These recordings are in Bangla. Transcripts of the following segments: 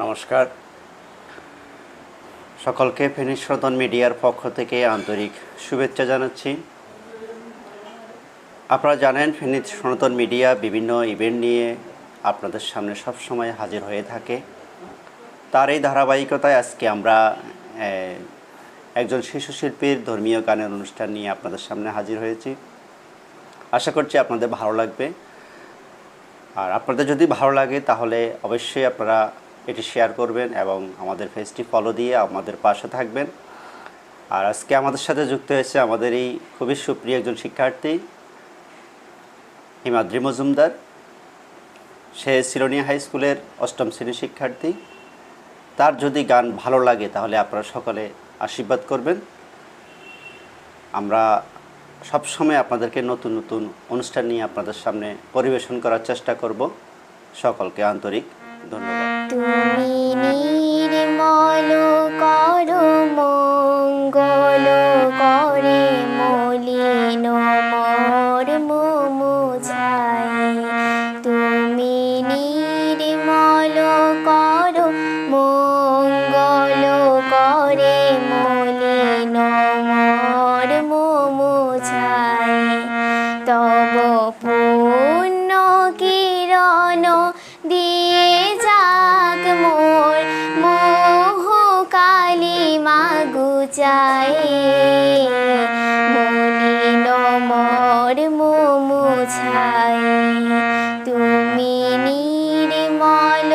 নমস্কার সকলকে ফেনী সনাতন মিডিয়ার পক্ষ থেকে আন্তরিক শুভেচ্ছা জানাচ্ছি। আপনারা জানেন ফেনী সনাতন মিডিয়া বিভিন্ন ইভেন্ট নিয়ে আপনাদের সামনে সব সময় হাজির হয়ে থাকে। তার এই ধারাবাহিকতায় আজকে আমরা একজন শিশু শিল্পীর ধর্মীয় গানের অনুষ্ঠান নিয়ে আপনাদের সামনে হাজির হয়েছি। আশা করছি আপনাদের ভালো লাগবে। আর আপনাদের যদি ভালো লাগে তাহলে অবশ্যই আপনারা এটি শেয়ার করবেন এবং আমাদের পেজটি ফলো দিয়ে আমাদের পাশে থাকবেন। আর আজকে আমাদের সাথে যুক্ত হয়েছে আমাদের এই খুবই সুপ্রিয় একজন শিক্ষার্থী হিমাদ্রি মজুমদার। সে সিলোনিয়া হাই স্কুলের ৮ম শ্রেণীর শিক্ষার্থী। তার যদি গান ভালো লাগে তাহলে আপনারা সকলে আশীর্বাদ করবেন। আমরা সবসময় আপনাদেরকে নতুন নতুন অনুষ্ঠান নিয়ে আপনাদের সামনে পরিবেশন করার চেষ্টা করব। সকলকে আন্তরিক ধন্যবাদ। তুমি নির্মল করো মঙ্গল করে মলিন মোর মুছাই। তুমি নির্মল করো মঙ্গল করে মলিন মোর মুছাই। তব পুণ্য কিরণ দিয়ে যাক মোর মোহ কালিমা গুচাই। মলিন মোর মুছাই। তুমি নির্মল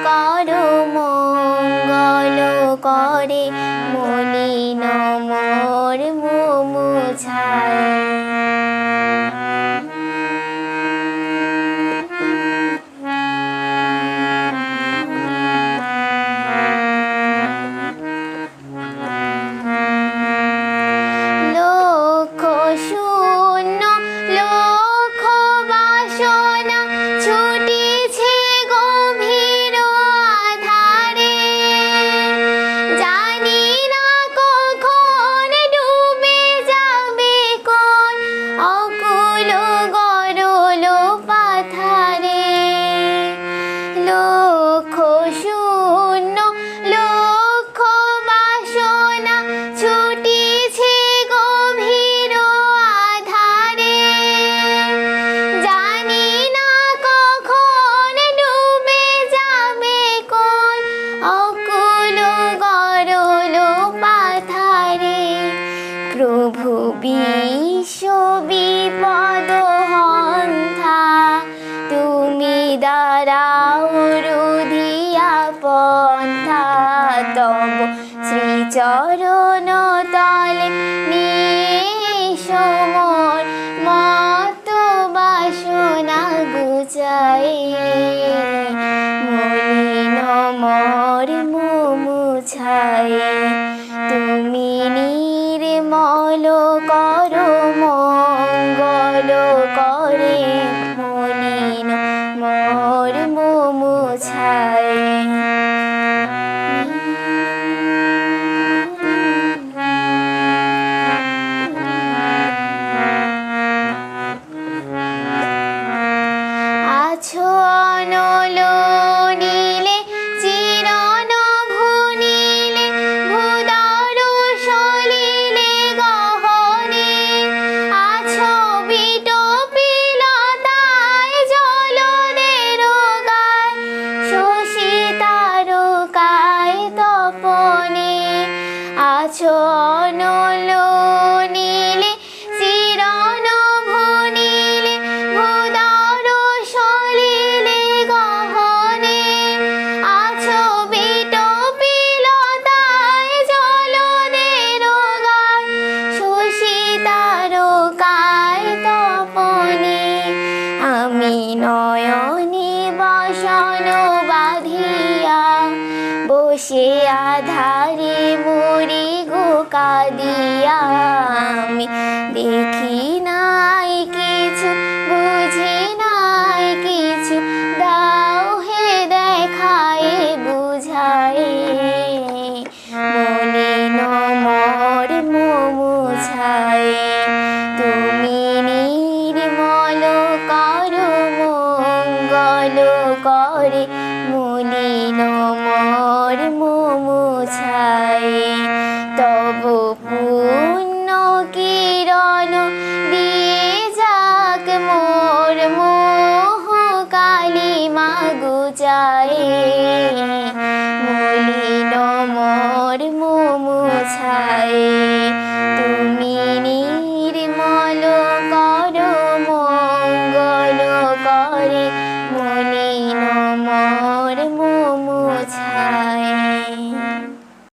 করো মঙ্গল করে মলিন মোর মুছাই। প্রভু বিশ্ব বিপদ হন্থা, তুমি দাঁড়াও রুধিয়া পন্থা। তব শ্রীচরণ তলে নিসমর মত বাসনা গুচাই। মলিন মোর মুছাই। তুমি নির্মল করো মঙ্গল করে মলিন মোর মুছাই। আছো অনল নীলে চিরন ভুনিলে ভূদর সলিলে গহনে। আছো বিটপিলতায় জলদের গায় শশী তারকায় তপনে। আছো অনল নীলে চিরন ভুনিলে ভূদর সলিলে গহনে। আছো বিটপিলতায় জলদের গায় শশী তারকায় তপনে। আমি নয়নে বাসন বাঁধিয়া বসে আধারে মরি গো কাঁদিয়া। আমি দেখি